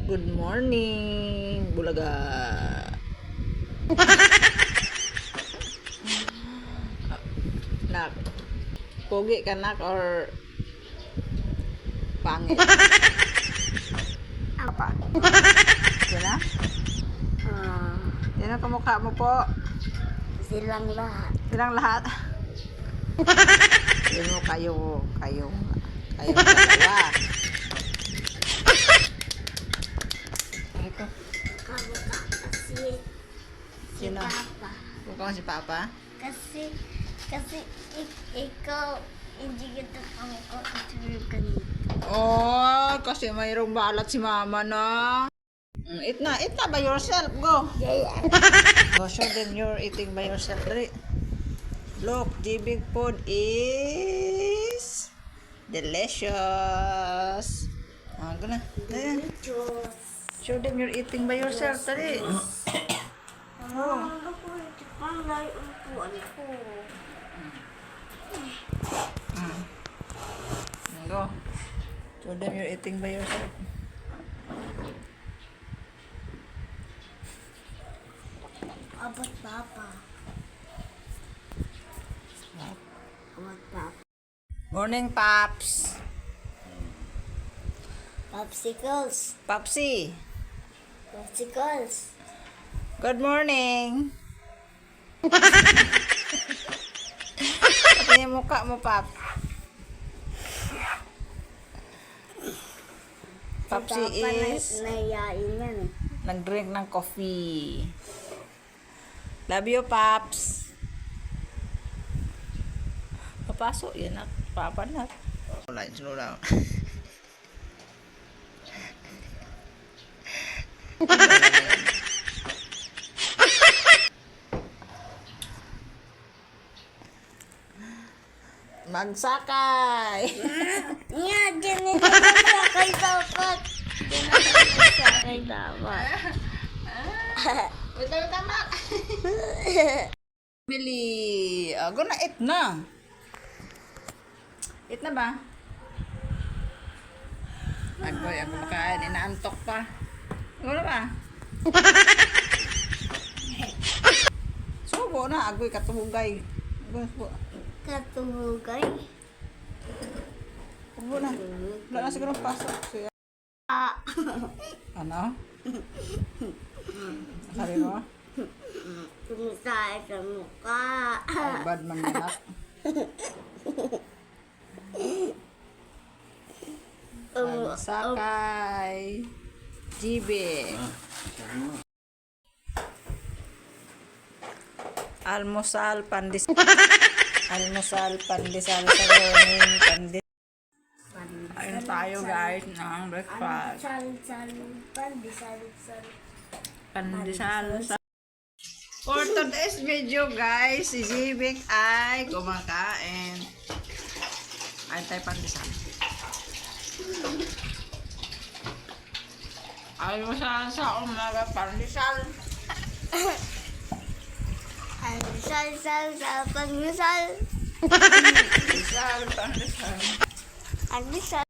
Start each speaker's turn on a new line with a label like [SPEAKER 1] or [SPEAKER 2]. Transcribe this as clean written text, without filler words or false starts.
[SPEAKER 1] Good morning, Bulaga. Nak, pogi ka nak or pangit? Apa? Yan na? Yan ang kamukha mo po.
[SPEAKER 2] Silang lahat.
[SPEAKER 1] Silang lahat. Yan mo kayo dalawa. Ay ko.
[SPEAKER 2] Kamukha kasi si
[SPEAKER 1] Sino?
[SPEAKER 2] Papa.
[SPEAKER 1] Mukha si Papa?
[SPEAKER 2] Kasi ikaw hindi kita kamukha kasi ganito.
[SPEAKER 1] Oh, kasi mayroong balat si Mama na. Eat na by yourself. Go.
[SPEAKER 2] Yeah.
[SPEAKER 1] Go, show them you're eating by yourself. Dali. Look, the big food is delicious. Go na. Dali. Show them you're eating by yourself. Dali.
[SPEAKER 2] Mama, ako hindi pa lang upuan ko.
[SPEAKER 1] Go. Show them you're eating by yourself.
[SPEAKER 2] Abot Papa. Abot Papa.
[SPEAKER 1] Morning, Paps.
[SPEAKER 2] Popsicles.
[SPEAKER 1] Papsi.
[SPEAKER 2] Popsicles.
[SPEAKER 1] Good morning. Pati yung mukha mo, Pap. Papsi is
[SPEAKER 2] nayain yan.
[SPEAKER 1] nag-drink ng coffee. Love you, Paps. Papasok, yan na. Papa na. Slow down. Magsakay!
[SPEAKER 2] Nga, dyan na nagsakay dapat. Dyan na nagsakay dapat.
[SPEAKER 1] Wait, tama. Bili. Go na, eat na. Eat na ba? Agoy, ako makain. Inaantok pa. Go na ba? Subo na. Agoy, katubugay. Agoy, subo.
[SPEAKER 2] Katulugay.
[SPEAKER 1] Subo na. Wala na siguro pasok. So, ano? Sabi mo?
[SPEAKER 2] Tumisay sa mukha.
[SPEAKER 1] Ay, bad man yan. Sakay. Jibe. Almusal, pandesal. Almusal, pandesal sa morning. Ayun tayo guys ng breakfast.
[SPEAKER 2] Pandesal.
[SPEAKER 1] Pandesal. For today's video guys, si Jibik ay kumakain. Ay tayo pandesal. Almusal sa umaga, pandesal.
[SPEAKER 2] Pandesal.
[SPEAKER 1] Pandesal, pandesal.
[SPEAKER 2] Pandesal.